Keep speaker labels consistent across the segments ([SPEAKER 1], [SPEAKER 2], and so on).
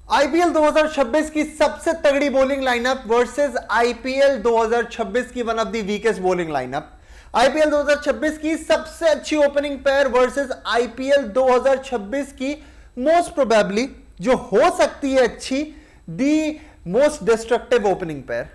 [SPEAKER 1] IPL 2026 की सबसे तगड़ी बॉलिंग लाइनअप वर्सेस आईपीएल 2026 की one of the weakest bowling lineup. IPL 2026 की सबसे अच्छी ओपनिंग पेयर वर्सेस आईपीएल 2026 की मोस्ट प्रोबेबली जो हो सकती है अच्छी the most destructive opening pair.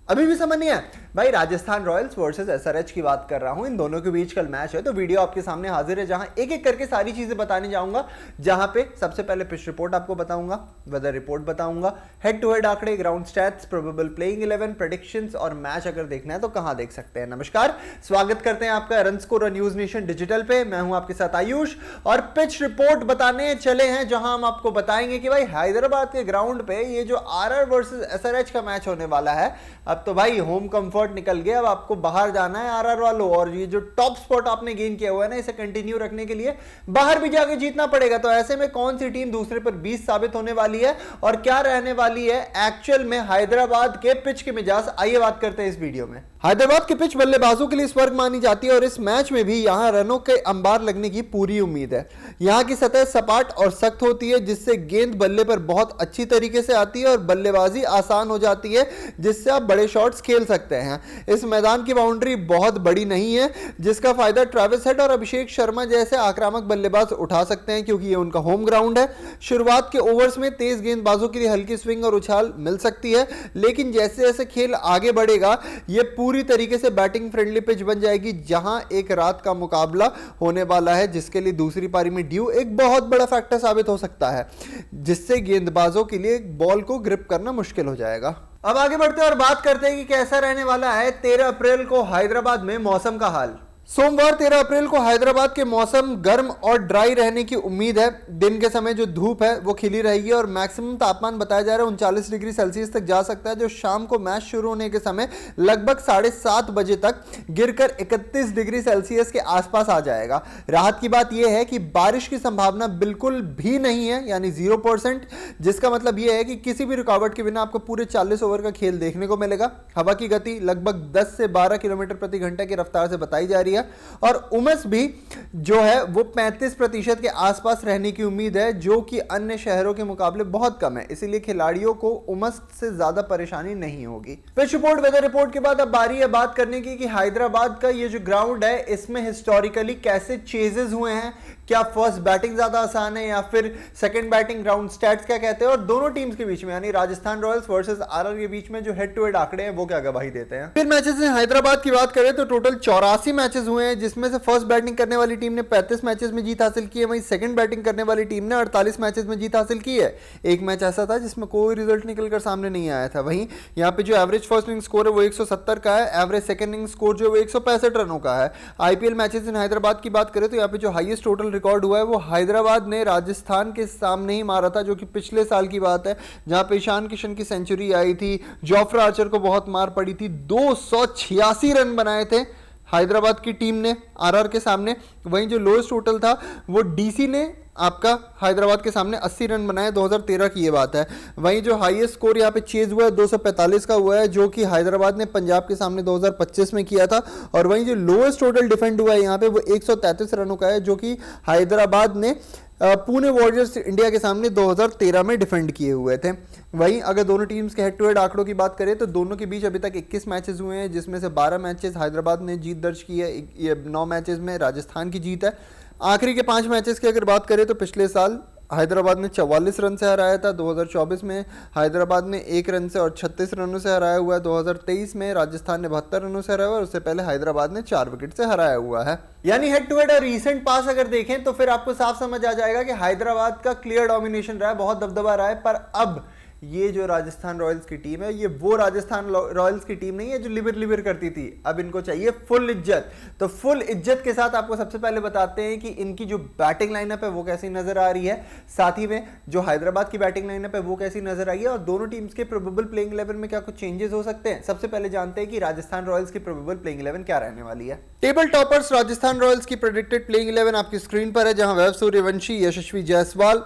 [SPEAKER 1] अभी भी समझ नहीं है भाई, राजस्थान रॉयल्स वर्सेस एसआरएच की बात कर रहा हूं। इन दोनों के बीच कल मैच है, तो वीडियो आपके सामने हाजिर है जहां एक एक करके सारी चीजें बताने जाऊंगा। जहां पे सबसे पहले पिच रिपोर्ट आपको बताऊंगा, वेदर रिपोर्ट बताऊंगा, हेड टू हेड आंकड़े, ground stats, probable playing 11, predictions और मैच अगर देखना है तो कहां देख सकते हैं। नमस्कार, स्वागत करते हैं आपका रन स्कोर और न्यूज नेशन डिजिटल पे। मैं हूं आपके साथ आयुष और पिच रिपोर्ट बताने चले हैं जहां हम आपको बताएंगे कि भाई हैदराबाद के ग्राउंड पे ये जो आरआर वर्सेस एसआरएच का मैच होने वाला है, अब तो भाई होम कंफर्ट निकल गया। अब आपको बाहर जाना है आरआर वालों, और ये जो टॉप स्पॉट आपने गेन किया हुआ है ना, इसे कंटिन्यू रखने के लिए बाहर भी जाके जीतना पड़ेगा। तो ऐसे में कौन सी टीम दूसरे पर 20 साबित होने वाली है और क्या रहने वाली है एक्चुअल में हैदराबाद के पिच के मिजाज, आइए बात करते हैं इस वीडियो में। हैदराबाद की पिच बल्लेबाजों के लिए स्वर्ग मानी जाती है और इस मैच में भी यहां रनों के अंबार लगने की पूरी उम्मीद है। यहां की सतह सपाट और सख्त होती है जिससे गेंद बल्ले पर बहुत अच्छी तरीके से आती है और बल्लेबाजी आसान हो जाती है जिससे आप बड़े शॉट्स खेल सकते हैं। इस मैदान की बाउंड्री बहुत बड़ी नहीं है जिसका फायदा ट्रेविस हेड और अभिषेक शर्मा जैसे आक्रामक बल्लेबाज उठा सकते हैं क्योंकि ये उनका होम ग्राउंड है। शुरुआत के ओवर्स में तेज गेंदबाजों के लिए हल्की स्विंग और उछाल मिल सकती है, लेकिन जैसे जैसे खेल आगे बढ़ेगा ये पूरी तरीके से बैटिंग फ्रेंडली पिच बन जाएगी जहां एक रात का मुकाबला होने वाला है जिसके लिए दूसरी पारी में ड्यू एक बहुत बड़ा फैक्टर साबित हो सकता है जिससे गेंदबाजों के लिए बॉल को ग्रिप करना मुश्किल हो जाएगा। अब आगे बढ़ते हैं और बात करते हैं कि कैसा रहने वाला है 13 अप्रैल को हैदराबाद में मौसम का हाल। सोमवार 13 अप्रैल को हैदराबाद के मौसम गर्म और ड्राई रहने की उम्मीद है। दिन के समय जो धूप है वो खिली रहेगी और मैक्सिमम तापमान बताया जा रहा है 39 डिग्री सेल्सियस तक जा सकता है, जो शाम को मैच शुरू होने के समय लगभग 7:30 बजे तक गिरकर 31 डिग्री सेल्सियस के आसपास आ जाएगा। राहत की बात यह है कि बारिश की संभावना बिल्कुल भी नहीं है, यानी 0%, जिसका मतलब यह है कि किसी भी रुकावट के बिना आपको पूरे 40 ओवर का खेल देखने को मिलेगा। हवा की गति लगभग 10 से 12 किलोमीटर प्रति घंटे की रफ्तार से बताई जा रही है और उमस भी जो है वो 35% के आसपास रहने की उम्मीद है, जो कि अन्य शहरों के मुकाबले बहुत कम है। इसीलिए खिलाड़ियों को उमस से ज्यादा परेशानी नहीं होगी। पिच रिपोर्ट, वेदर रिपोर्ट के बाद अब बारी है बात करने की कि हैदराबाद का ये जो ग्राउंड है इसमें हिस्टोरिकली कैसे चेजेस हुए हैं, क्या फर्स्ट बैटिंग ज्यादा आसान है या फिर सेकंड बैटिंग, ग्राउंड स्टैट्स क्या कहते हैं, और दोनों टीम्स के बीच में यानी राजस्थान रॉयल्स वर्सेस आरआर के बीच में जो हेड टू हेड आंकड़े हैं वो क्या गवाही देते हैं। फिर मैचेस में हैदराबाद की बात करें तो टोटल 84 मैचेस हुए हैं जिसमें से फर्स्ट बैटिंग करने वाली टीम ने 35 मैचेस में जीत हासिल की है, वहीं सेकंड बैटिंग करने वाली टीम ने 48 मैचेस में जीत हासिल की है। एक मैच ऐसा था जिसमें कोई रिजल्ट निकलकर सामने नहीं आया था। वहीं यहाँ पे जो एवरेज फर्स्ट इनिंग स्कोर है वो 170 का है, एवरेज सेकंड इनिंग स्कोर जो है वो 165 रनों का है। आईपीएल मैचेस इन हैदराबाद की बात करें तो यहाँ पे जो हाईएस्ट टोटल रिकॉर्ड हुआ है वो हैदराबाद ने राजस्थान के सामने ही मारा था, जो कि पिछले साल की बात है जहां पे ईशान किशन की सेंचुरी आई थी, जोफ्रा आर्चर को बहुत मार पड़ी थी, 286 रन बनाए थे हैदराबाद की टीम ने आरआर के सामने। वहीं जो लोएस्ट टोटल था वो डीसी ने आपका हैदराबाद के सामने 80 रन बनाए, 2013 की ये बात है। वहीं जो हाईएस्ट स्कोर यहाँ पे चेज हुआ है 245 का हुआ है, जो कि हैदराबाद ने पंजाब के सामने 2025 में किया था। और वहीं जो लोएस्ट टोटल डिफेंड हुआ है यहाँ पे वो 133 रनों का है, जो कि हैदराबाद ने पुणे वॉरियर्स इंडिया के सामने 2013 में डिफेंड किए हुए थे। वहीं अगर दोनों टीम्स के हेड टू हेड आंकड़ों की बात करें तो दोनों के बीच अभी तक 21 मैचेस हुए हैं जिसमें से 12 मैचेस हैदराबाद ने जीत दर्ज की है, 9 मैचेस में राजस्थान की जीत है। आखिरी के 5 मैचेस की अगर बात करें तो पिछले साल हैदराबाद ने 44 रन से हराया था, 2024 में हैदराबाद ने 1 रन से और 36 रनों से हराया हुआ है, 2023 में राजस्थान ने 72 रनों से हराया हुआ है और उससे पहले हैदराबाद ने 4 विकेट से हराया हुआ है। यानी हेड टू हेड और रीसेंट पास अगर देखें तो फिर आपको साफ समझ आ जाएगा कि हैदराबाद का क्लियर डोमिनेशन रहा है, बहुत दबदबा रहा है। पर अब ये जो राजस्थान रॉयल्स की टीम है ये वो राजस्थान रॉयल्स की टीम नहीं है जो लिवर करती थी। अब इनको चाहिए फुल इज्जत। तो फुल इज्जत के साथ आपको सबसे पहले बताते हैं कि इनकी जो बैटिंग लाइनअप है वो कैसी नजर आ रही है, साथ ही में जो हैदराबाद की बैटिंग लाइनअप है वो कैसी नजर आई है और दोनों टीम्स के प्रोबेबल प्लेइंग 11 में क्या कुछ चेंजेस हो सकते हैं। सबसे पहले जानते हैं कि राजस्थान रॉयल्स की प्रोबेबल प्लेइंग 11 क्या रहने वाली है। टेबल टॉपर्स राजस्थान रॉयल्स की प्रेडिक्टेड प्लेइंग 11 आपकी स्क्रीन पर है, जहां Vaibhav Suryavanshi, Yashasvi Jaiswal,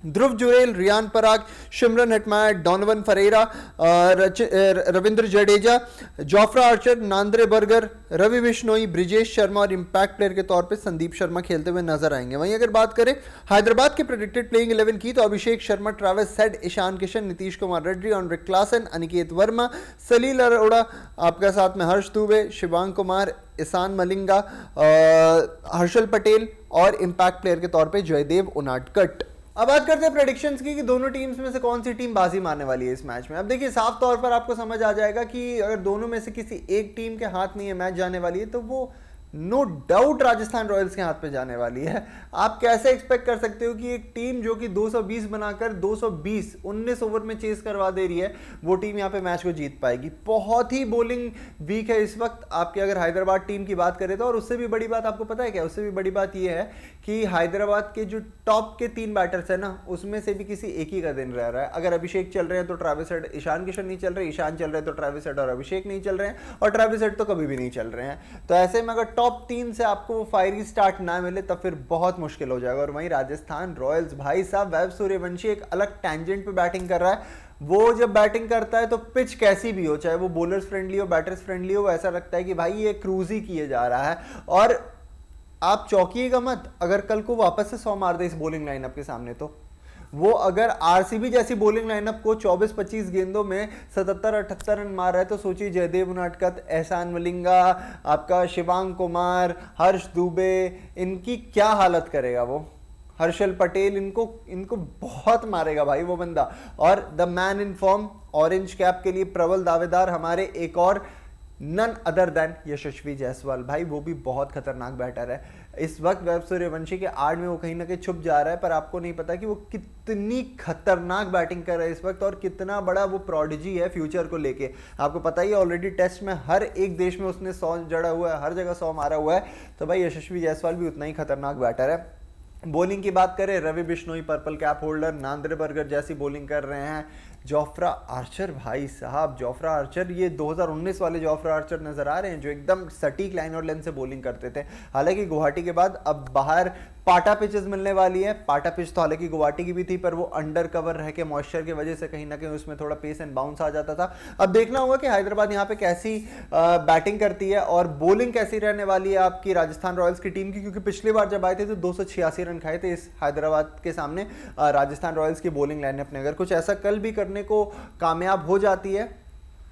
[SPEAKER 1] Dhruv Jurel, Riyan Parag, Shimron Hetmyer, Donovan Ferreira, Ravindra Jadeja, Jofra Archer, Nandre Burger, Ravi Bishnoi, Brijesh Sharma और इंपैक्ट प्लेयर के तौर पे संदीप शर्मा खेलते हुए नजर आएंगे। वहीं अगर बात करें हैदराबाद के प्रेडिक्टेड प्लेइंग 11 की, तो Abhishek Sharma, Travis Head, Ishan Kishan, Nitish Kumar Reddy, Heinrich Klaasen, Aniket Verma, Salil Arora, आपका साथ में हर्ष दुबे, शिवांग कुमार, ईशान मलिंगा, हर्षल पटेल और इंपैक्ट प्लेयर के तौर पे जयदेव उनाडकट। अब बात करते हैं प्रेडिक्शंस की कि दोनों टीम्स में से कौन सी टीम बाजी मारने वाली है इस मैच में। अब देखिए साफ तौर पर आपको समझ आ जाएगा कि अगर दोनों में से किसी एक टीम के हाथ में ये मैच जाने वाली है तो वो नो डाउट राजस्थान रॉयल्स के हाथ पे जाने वाली है। आप कैसे एक्सपेक्ट कर सकते हो कि एक टीम जो कि 220 बनाकर 220 19 ओवर में चेस करवा दे रही है, वो टीम यहाँ पे मैच को जीत पाएगी। बहुत ही बॉलिंग वीक है इस वक्त आपके अगर हैदराबाद टीम की बात करें तो। और उससे भी बड़ी बात आपको पता है क्या, उससे भी बड़ी बात यह है कि हैदराबाद के जो टॉप के 3 बैटर्स है ना, उसमें से भी किसी एक ही का दिन रह रहा है। अगर अभिषेक चल रहे हैं तो ट्रेविस हेड, ईशान किशन नहीं चल रहे, ईशान चल रहे हैं तो ट्रेविस हेड और अभिषेक नहीं चल रहे हैं, और ट्रेविस हेड तो कभी भी नहीं चल रहे हैं। तो ऐसे में अगर टॉप 3 से आपको वो फायरी स्टार्ट ना मिले तब फिर बहुत मुश्किल हो जाएगा। और वहीं राजस्थान रॉयल्स, भाई साहब वैभव सूर्यवंशी एक अलग टैंजेंट पे बैटिंग कर रहा है। वो जब बैटिंग करता है तो पिच कैसी भी हो, चाहे वो बॉलर्स फ्रेंडली हो, बैटर्स फ्रेंडली हो, ऐसा लगता है कि भाई ये क्रूज ही किए जा रहा है। और आप चौंकिएगा मत अगर कल को वापस से 100 मार दे इस बॉलिंग लाइनअप के सामने। तो वो अगर आरसीबी जैसी बॉलिंग लाइनअप को 24-25 गेंदों में 77-78 रन मार रहा है, तो सोचिए जयदेव उनाडकट, एहसान मलिंगा, आपका शिवांग कुमार, हर्ष दुबे, इनकी क्या हालत करेगा वो। हर्षल पटेल, इनको बहुत मारेगा भाई वो बंदा। और the man in form orange cap के लिए प्रबल दावेदार हमारे एक और नन अदर देन यशस्वी जायसवाल, भाई वो भी बहुत खतरनाक बैटर है। इस वक्त वैभव सूर्यवंशी के आड़ में वो कहीं ना कहीं छुप जा रहा है, पर आपको नहीं पता कि वो कितनी खतरनाक बैटिंग कर रहा है इस वक्त और कितना बड़ा वो प्रोडिजी है फ्यूचर को लेके। आपको पता ही है ऑलरेडी टेस्ट में हर एक देश में उसने 100 जड़ा हुआ है, हर जगह 100 मारा हुआ है। तो भाई यशस्वी जायसवाल भी उतना ही खतरनाक बैटर है। बॉलिंग की बात करें, Ravi Bishnoi purple cap holder, Nandre Burger जैसी बॉलिंग कर रहे हैं। जोफ्रा आर्चर, भाई साहब जोफ्रा आर्चर, ये 2019 वाले जोफ्रा आर्चर नजर आ रहे हैं जो एकदम सटीक लाइन और लेंथ से बॉलिंग करते थे। हालांकि गुवाहाटी के बाद अब बाहर पाटा पिचेस मिलने वाली है। पाटा पिच तो हालांकि गुवाहाटी की भी थी, पर वो अंडर कवर रह के मॉइस्चर की वजह से कहीं ना कहीं उसमें थोड़ा पेस एंड बाउंस आ जाता था। अब देखना होगा कि हैदराबाद यहाँ पे कैसी बैटिंग करती है और बॉलिंग कैसी रहने वाली है आपकी राजस्थान रॉयल्स की टीम की, क्योंकि पिछली बार जब आए थे तो 286 रन खाए थे इस हैदराबाद के सामने राजस्थान रॉयल्स की बॉलिंग लाइनअप ने। अगर कुछ ऐसा कल भी करने को कामयाब हो जाती है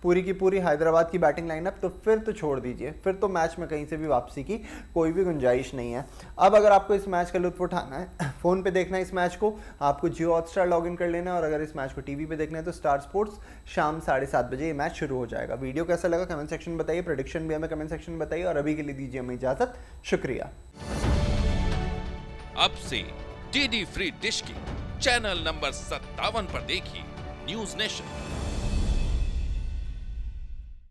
[SPEAKER 1] पूरी की पूरी हैदराबाद की बैटिंग लाइनअप, तो फिर तो छोड़ दीजिए, फिर तो मैच में कहीं से भी वापसी की कोई भी गुंजाइश नहीं है। अब अगर आपको इस मैच का लुत्फ उठाना है, फोन पे देखना है इस मैच को, आपको जियो हॉटस्टार लॉगिन कर लेना है। और अगर इस मैच को टीवी पे देखना है तो स्टार स्पोर्ट्स शाम 7:30 बजे ये मैच शुरू हो जाएगा। वीडियो कैसा लगा कमेंट सेक्शन में बताइए, प्रेडिक्शन भी हमें कमेंट सेक्शन में बताइए। और अभी के लिए दीजिए हमें इजाजत, शुक्रिया।
[SPEAKER 2] अब से डीडी फ्री डिश की चैनल नंबर 57 पर देखिए न्यूज नेशन।